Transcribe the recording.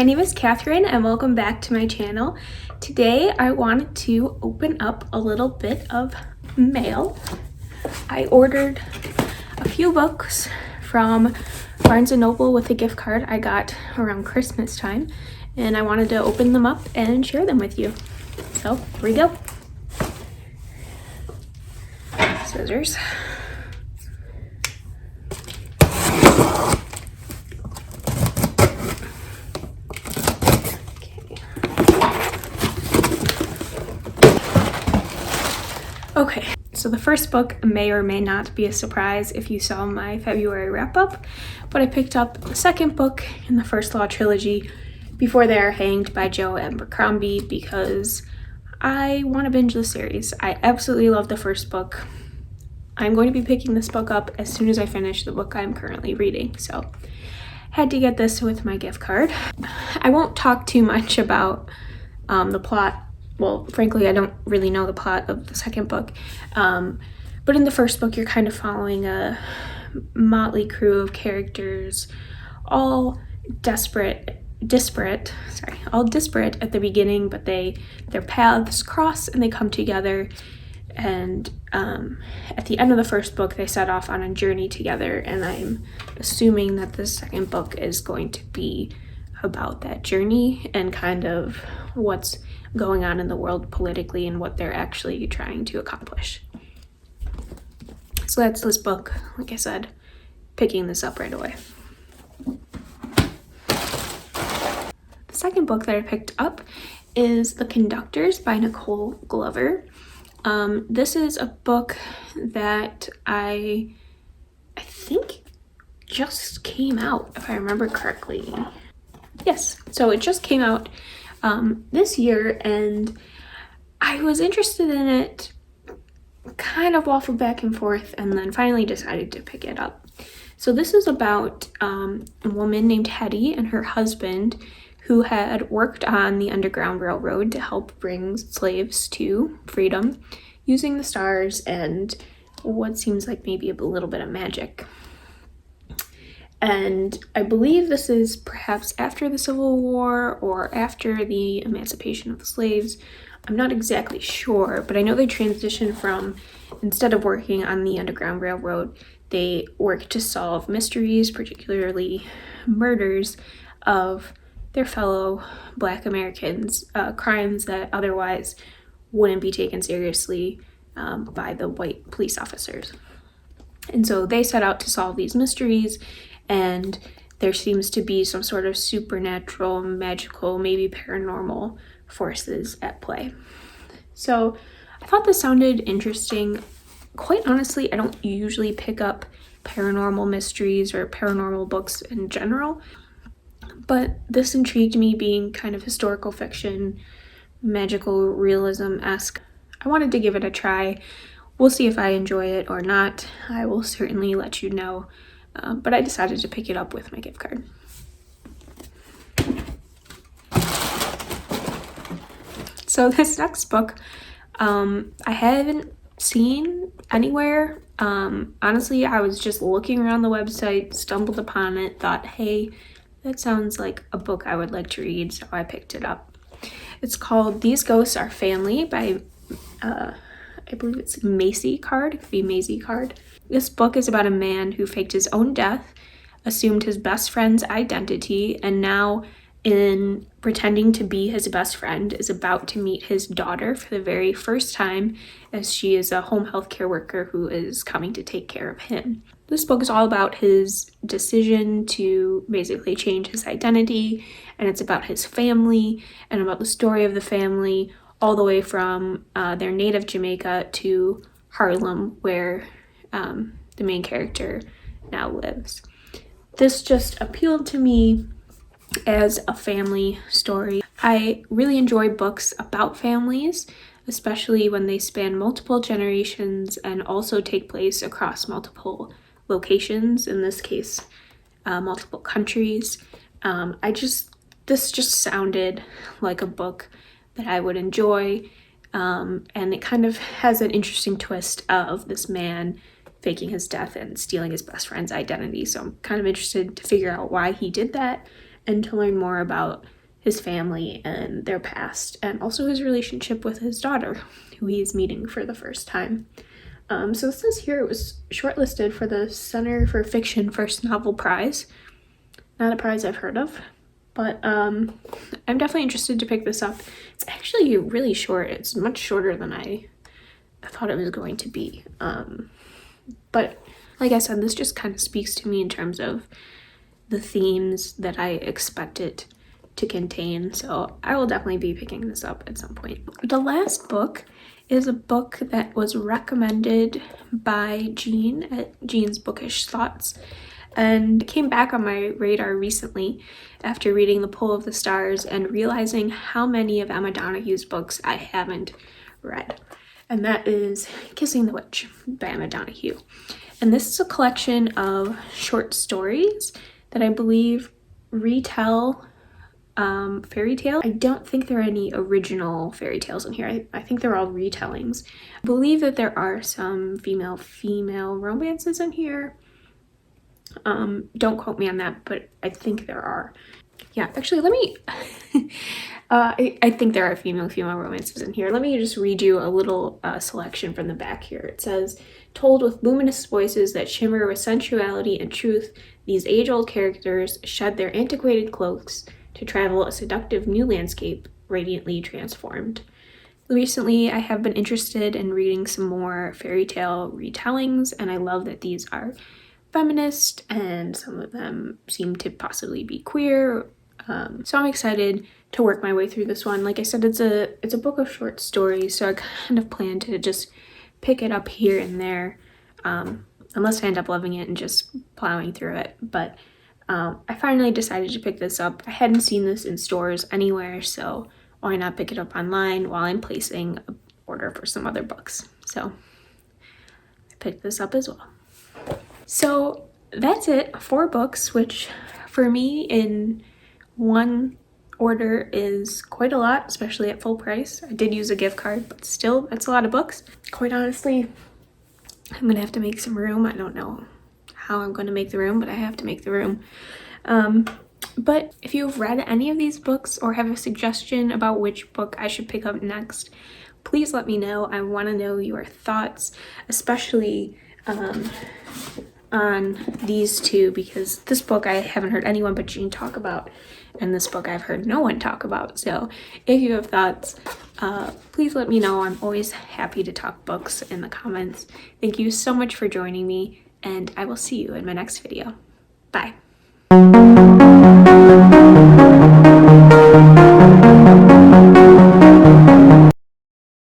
my name is Catherine and welcome back to my channel. Today I wanted to open up a little bit of mail. I ordered a few books from Barnes & Noble with a gift card I got around Christmas time, and I wanted to open them up and share them with you. So here we go. Scissors. Okay, so the first book may or may not be a surprise if you saw my February wrap-up, but I picked up the second book in the First Law trilogy, Before They Are Hanged by Joe Abercrombie, because I want to binge the series. I absolutely love the first book. I'm going to be picking this book up as soon as I finish the book I'm currently reading, so had to get this with my gift card. I won't talk too much about the plot. Well, frankly, I don't really know the plot of the second book, but in the first book you're kind of following a motley crew of characters, all disparate at the beginning, but their paths cross and they come together, and at the end of the first book they set off on a journey together, and I'm assuming that the second book is going to be about that journey and kind of what's going on in the world politically and what they're actually trying to accomplish. So that's this book. Like I said, picking this up right away. The second book that I picked up is The Conductors by Nicole Glover. This is a book that I think just came out, if I remember correctly. Yes, so it just came out this year, and I was interested in it, kind of waffled back and forth, and then finally decided to pick it up. So this is about a woman named Hetty and her husband who had worked on the Underground Railroad to help bring slaves to freedom using the stars and what seems like maybe a little bit of magic. And I believe this is perhaps after the Civil War or after the emancipation of the slaves. I'm not exactly sure, but I know they transitioned from, instead of working on the Underground Railroad, they worked to solve mysteries, particularly murders of their fellow Black Americans, crimes that otherwise wouldn't be taken seriously by the white police officers. And so they set out to solve these mysteries, and there seems to be some sort of supernatural, magical, maybe paranormal forces at play. So I thought this sounded interesting. Quite honestly, I don't usually pick up paranormal mysteries or paranormal books in general, but this intrigued me, being kind of historical fiction, magical realism-esque. I wanted to give it a try. We'll see if I enjoy it or not. I will certainly let you know. But I decided to pick it up with my gift card. So this next book, I haven't seen anywhere. Honestly, I was just looking around the website, stumbled upon it, thought, hey, that sounds like a book I would like to read, so I picked it up. It's called These Ghosts Are Family by, I believe it's Macy Card. It could be Maisie Card. This book is about a man who faked his own death, assumed his best friend's identity, and now, in pretending to be his best friend, is about to meet his daughter for the very first time, as she is a home health care worker who is coming to take care of him. This book is all about his decision to basically change his identity, and it's about his family and about the story of the family, all the way from their native Jamaica to Harlem, where the main character now lives. This just appealed to me as a family story. I really enjoy books about families, especially when they span multiple generations and also take place across multiple locations, in this case, multiple countries. This just sounded like a book that I would enjoy, and it kind of has an interesting twist of this man faking his death and stealing his best friend's identity. So I'm kind of interested to figure out why he did that and to learn more about his family and their past, and also his relationship with his daughter, who he is meeting for the first time. So it says here it was shortlisted for the Center for Fiction First Novel Prize. Not a prize I've heard of, but I'm definitely interested to pick this up. It's actually really short. It's much shorter than I thought it was going to be. But like I said, this just kind of speaks to me in terms of the themes that I expect it to contain. So I will definitely be picking this up at some point. The last book is a book that was recommended by Jean at Jean's Bookish Thoughts, and came back on my radar recently after reading The Pull of the Stars and realizing how many of Emma Donohue's books I haven't read. And that is Kissing the Witch by Emma Donohue. And this is a collection of short stories that I believe retell fairy tale. I don't think there are any original fairy tales in here. I think they're all retellings. I believe that there are some female romances in here. Don't quote me on that, but I think there are. Yeah, actually, let me I think there are female romances in here. Let me just read you a little selection from the back here. It says, told with luminous voices that shimmer with sensuality and truth, these age-old characters shed their antiquated cloaks to travel a seductive new landscape, radiantly transformed. Recently, I have been interested in reading some more fairy tale retellings, and I love that these are feminist, and some of them seem to possibly be queer. So I'm excited to work my way through this one. Like I said, it's a book of short stories, so I kind of plan to just pick it up here and there, unless I end up loving it and just plowing through it. But I finally decided to pick this up. I hadn't seen this in stores anywhere, so why not pick it up online while I'm placing an order for some other books. So I picked this up as well. So that's it. 4 books, which for me in one order is quite a lot, especially at full price. I did use a gift card, but still, that's a lot of books. Quite honestly, I'm gonna have to make some room. I don't know how I'm going to make the room, but I have to make the room. But if you've read any of these books or have a suggestion about which book I should pick up next, please let me know. I want to know your thoughts, especially on these two, because this book I haven't heard anyone but Jean talk about, and this book I've heard no one talk about. So if you have thoughts, please let me know. I'm always happy to talk books in the comments. Thank you so much for joining me, and I will see you in my next video. Bye.